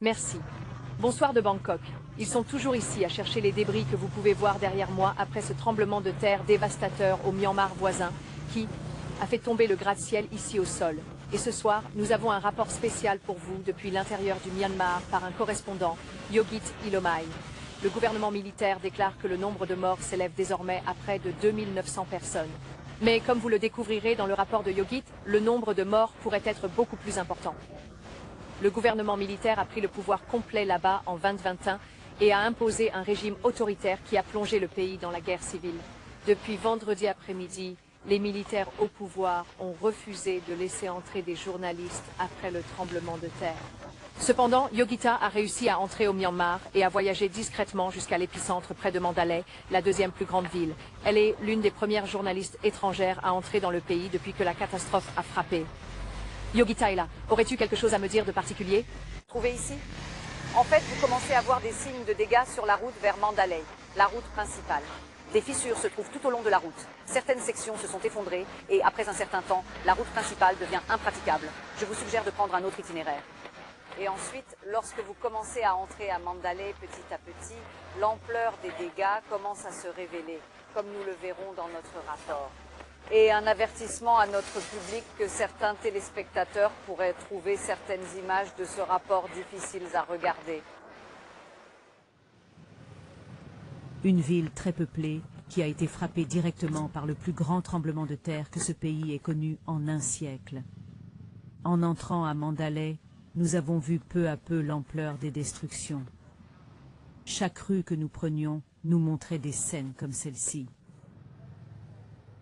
Merci. Bonsoir de Bangkok. Ils sont toujours ici à chercher les débris que vous pouvez voir derrière moi après ce tremblement de terre dévastateur au Myanmar voisin qui a fait tomber le gratte-ciel ici au sol. Et ce soir, nous avons un rapport spécial pour vous depuis l'intérieur du Myanmar par un correspondant, Yogit Ilomai. Le gouvernement militaire déclare que le nombre de morts s'élève désormais à près de 2900 personnes. Mais comme vous le découvrirez dans le rapport de Yogit, le nombre de morts pourrait être beaucoup plus important. Le gouvernement militaire a pris le pouvoir complet là-bas en 2021 et a imposé un régime autoritaire qui a plongé le pays dans la guerre civile. Depuis vendredi après-midi, les militaires au pouvoir ont refusé de laisser entrer des journalistes après le tremblement de terre. Cependant, Yogita a réussi à entrer au Myanmar et à voyager discrètement jusqu'à l'épicentre près de Mandalay, la deuxième plus grande ville. Elle est l'une des premières journalistes étrangères à entrer dans le pays depuis que la catastrophe a frappé. Yogita est là. Aurais-tu quelque chose à me dire de particulier? Trouvez ici? En fait, vous commencez à voir des signes de dégâts sur la route vers Mandalay, la route principale. Des fissures se trouvent tout au long de la route. Certaines sections se sont effondrées et après un certain temps, la route principale devient impraticable. Je vous suggère de prendre un autre itinéraire. Et ensuite, lorsque vous commencez à entrer à Mandalay petit à petit, l'ampleur des dégâts commence à se révéler, comme nous le verrons dans notre rapport. Et un avertissement à notre public que certains téléspectateurs pourraient trouver certaines images de ce rapport difficiles à regarder. Une ville très peuplée qui a été frappée directement par le plus grand tremblement de terre que ce pays ait connu en un siècle. En entrant à Mandalay, nous avons vu peu à peu l'ampleur des destructions. Chaque rue que nous prenions nous montrait des scènes comme celle-ci.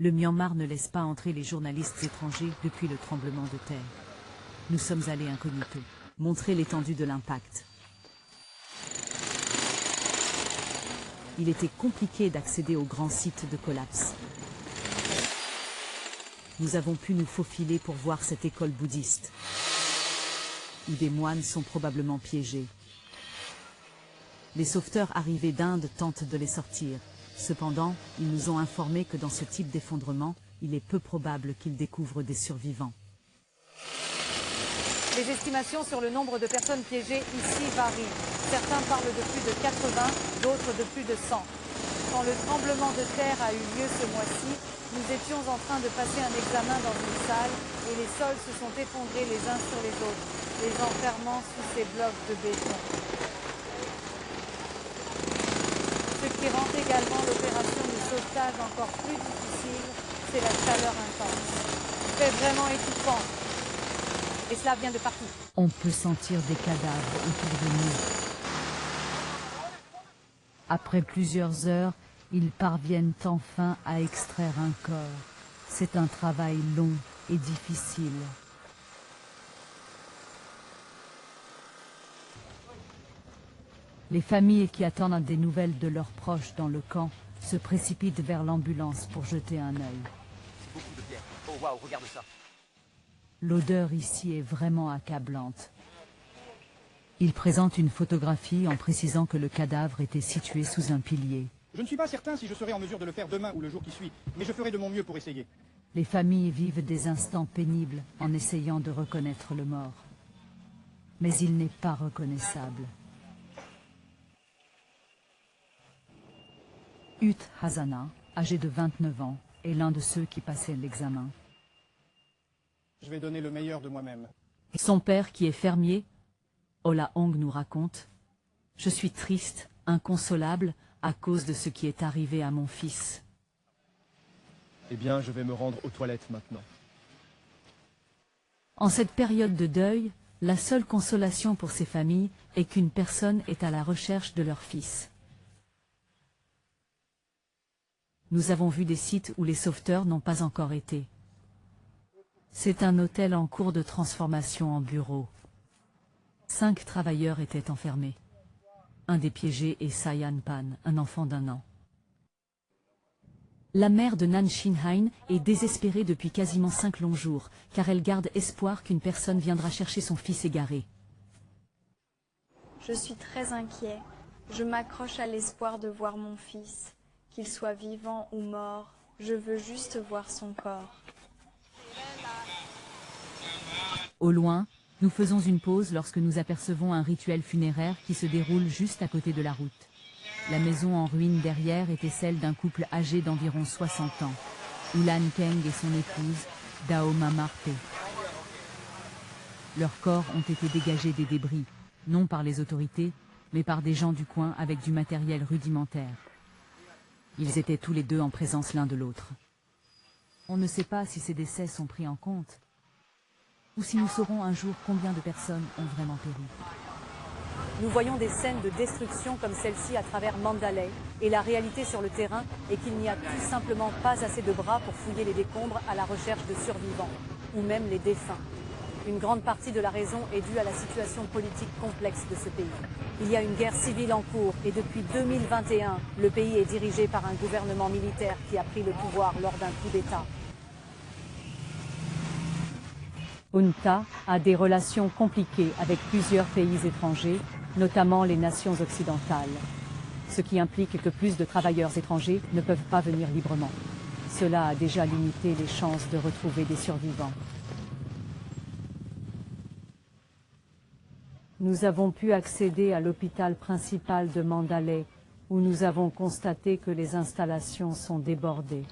Le Myanmar ne laisse pas entrer les journalistes étrangers depuis le tremblement de terre. Nous sommes allés incognito, montrer l'étendue de l'impact. Il était compliqué d'accéder au grand site de collapse. Nous avons pu nous faufiler pour voir cette école bouddhiste, où des moines sont probablement piégés. Les sauveteurs arrivés d'Inde tentent de les sortir. Cependant, ils nous ont informé que dans ce type d'effondrement, il est peu probable qu'ils découvrent des survivants. Les estimations sur le nombre de personnes piégées ici varient. Certains parlent de plus de 80, d'autres de plus de 100. Quand le tremblement de terre a eu lieu ce mois-ci, nous étions en train de passer un examen dans une salle et les sols se sont effondrés les uns sur les autres, les enfermant sous ces blocs de béton. Ce qui rend également l'opération de sauvetage encore plus difficile, c'est la chaleur intense. C'est vraiment étouffant. Et cela vient de partout. On peut sentir des cadavres autour de nous. Après plusieurs heures, ils parviennent enfin à extraire un corps. C'est un travail long et difficile. Les familles qui attendent des nouvelles de leurs proches dans le camp se précipitent vers l'ambulance pour jeter un œil. C'est beaucoup de pierres. Oh waouh, regarde ça. L'odeur ici est vraiment accablante. Il présente une photographie en précisant que le cadavre était situé sous un pilier. Je ne suis pas certain si je serai en mesure de le faire demain ou le jour qui suit, mais je ferai de mon mieux pour essayer. Les familles vivent des instants pénibles en essayant de reconnaître le mort. Mais il n'est pas reconnaissable. Ut Hazana, âgé de 29 ans, est l'un de ceux qui passaient l'examen. Je vais donner le meilleur de moi-même. Son père, qui est fermier, Ola Hong nous raconte « Je suis triste, inconsolable, à cause de ce qui est arrivé à mon fils. » Eh bien, je vais me rendre aux toilettes maintenant. En cette période de deuil, la seule consolation pour ces familles est qu'une personne est à la recherche de leur fils. Nous avons vu des sites où les sauveteurs n'ont pas encore été. C'est un hôtel en cours de transformation en bureau. 5 travailleurs étaient enfermés. Un des piégés est Sayan Pan, un enfant d'1 an. La mère de Nan Shin Hain est désespérée depuis quasiment 5 longs jours, car elle garde espoir qu'une personne viendra chercher son fils égaré. Je suis très inquiet. Je m'accroche à l'espoir de voir mon fils. Qu'il soit vivant ou mort, je veux juste voir son corps. Au loin, Nous faisons une pause lorsque nous apercevons un rituel funéraire qui se déroule juste à côté de la route. La maison en ruine derrière était celle d'un couple âgé d'environ 60 ans. Ulan Keng et son épouse, Dao Mamarpe. Leurs corps ont été dégagés des débris, non par les autorités, mais par des gens du coin avec du matériel rudimentaire. Ils étaient tous les deux en présence l'un de l'autre. On ne sait pas si ces décès sont pris en compte, ou si nous saurons un jour combien de personnes ont vraiment péri. Nous voyons des scènes de destruction comme celle-ci à travers Mandalay, et la réalité sur le terrain est qu'il n'y a tout simplement pas assez de bras pour fouiller les décombres à la recherche de survivants, ou même les défunts. Une grande partie de la raison est due à la situation politique complexe de ce pays. Il y a une guerre civile en cours et depuis 2021, le pays est dirigé par un gouvernement militaire qui a pris le pouvoir lors d'un coup d'État. UNTA a des relations compliquées avec plusieurs pays étrangers, notamment les nations occidentales, ce qui implique que plus de travailleurs étrangers ne peuvent pas venir librement. Cela a déjà limité les chances de retrouver des survivants. Nous avons pu accéder à l'hôpital principal de Mandalay, où nous avons constaté que les installations sont débordées.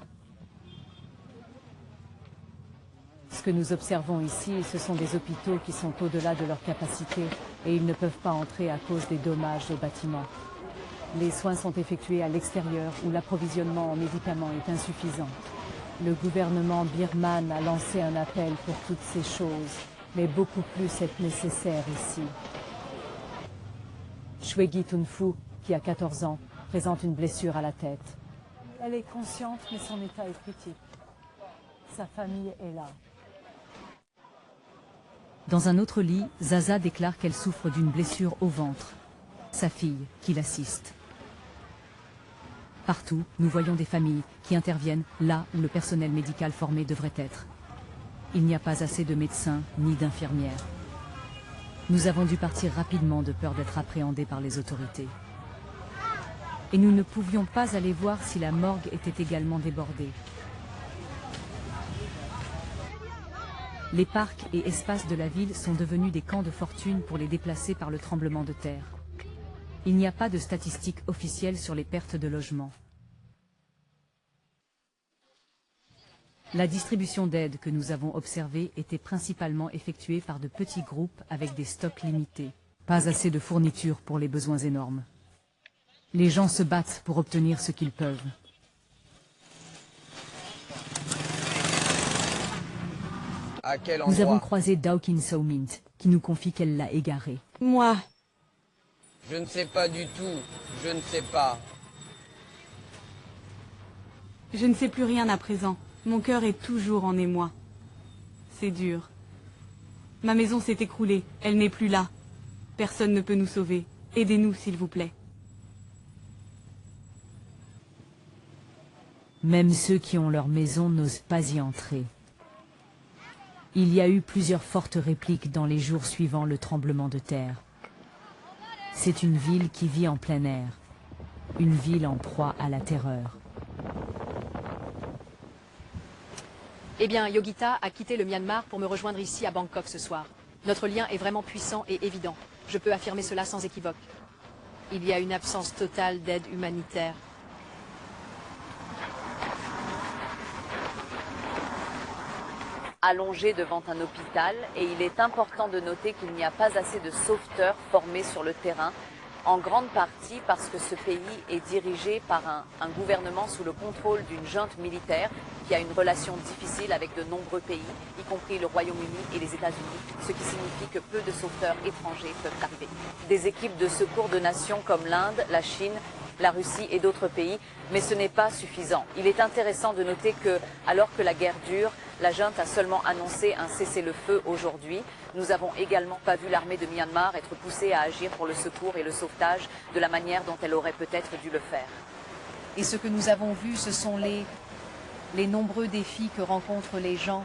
Ce que nous observons ici, ce sont des hôpitaux qui sont au-delà de leur capacité et ils ne peuvent pas entrer à cause des dommages aux bâtiments. Les soins sont effectués à l'extérieur où l'approvisionnement en médicaments est insuffisant. Le gouvernement birman a lancé un appel pour toutes ces choses, mais beaucoup plus est nécessaire ici. Shwegi Tunfu, qui a 14 ans, présente une blessure à la tête. Elle est consciente, mais son état est critique. Sa famille est là. Dans un autre lit, Zaza déclare qu'elle souffre d'une blessure au ventre. Sa fille, qui l'assiste. Partout, nous voyons des familles qui interviennent là où le personnel médical formé devrait être. Il n'y a pas assez de médecins ni d'infirmières. Nous avons dû partir rapidement de peur d'être appréhendés par les autorités. Et nous ne pouvions pas aller voir si la morgue était également débordée. Les parcs et espaces de la ville sont devenus des camps de fortune pour les déplacés par le tremblement de terre. Il n'y a pas de statistiques officielles sur les pertes de logements. La distribution d'aide que nous avons observée était principalement effectuée par de petits groupes avec des stocks limités. Pas assez de fournitures pour les besoins énormes. Les gens se battent pour obtenir ce qu'ils peuvent. À quel endroit? Nous avons croisé Dawkin Sawmint, qui nous confie qu'elle l'a égaré. Moi. Je ne sais pas du tout. Je ne sais pas. Je ne sais plus rien à présent. Mon cœur est toujours en émoi. C'est dur. Ma maison s'est écroulée. Elle n'est plus là. Personne ne peut nous sauver. Aidez-nous, s'il vous plaît. Même ceux qui ont leur maison n'osent pas y entrer. Il y a eu plusieurs fortes répliques dans les jours suivant le tremblement de terre. C'est une ville qui vit en plein air. Une ville en proie à la terreur. Eh bien, Yogita a quitté le Myanmar pour me rejoindre ici à Bangkok ce soir. Notre lien est vraiment puissant et évident. Je peux affirmer cela sans équivoque. Il y a une absence totale d'aide humanitaire. Allongé devant un hôpital et il est important de noter qu'il n'y a pas assez de sauveteurs formés sur le terrain, en grande partie parce que ce pays est dirigé par un gouvernement sous le contrôle d'une junte militaire qui a une relation difficile avec de nombreux pays, y compris le Royaume-Uni et les États-Unis, ce qui signifie que peu de sauveteurs étrangers peuvent arriver. Des équipes de secours de nations comme l'Inde, la Chine, la Russie et d'autres pays, mais ce n'est pas suffisant. Il est intéressant de noter que, alors que la guerre dure, la junte a seulement annoncé un cessez-le-feu aujourd'hui. Nous n'avons également pas vu l'armée de Myanmar être poussée à agir pour le secours et le sauvetage de la manière dont elle aurait peut-être dû le faire. Et ce que nous avons vu, ce sont les nombreux défis que rencontrent les gens,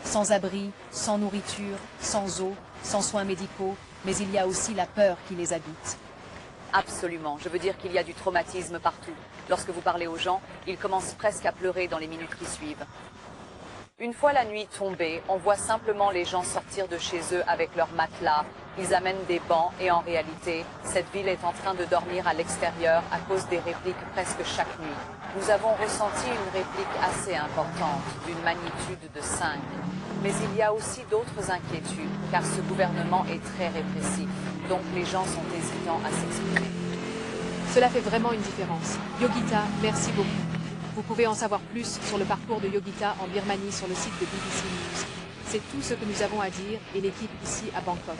sans abri, sans nourriture, sans eau, sans soins médicaux, mais il y a aussi la peur qui les habite. Absolument. Je veux dire qu'il y a du traumatisme partout. Lorsque vous parlez aux gens, ils commencent presque à pleurer dans les minutes qui suivent. Une fois la nuit tombée, on voit simplement les gens sortir de chez eux avec leurs matelas. Ils amènent des bancs et en réalité, cette ville est en train de dormir à l'extérieur à cause des répliques presque chaque nuit. Nous avons ressenti une réplique assez importante, d'une magnitude de 5. Mais il y a aussi d'autres inquiétudes, car ce gouvernement est très répressif, donc les gens sont hésitants à s'exprimer. Cela fait vraiment une différence. Yogita, merci beaucoup. Vous pouvez en savoir plus sur le parcours de Yogita en Birmanie sur le site de BBC News. C'est tout ce que nous avons à dire et l'équipe ici à Bangkok.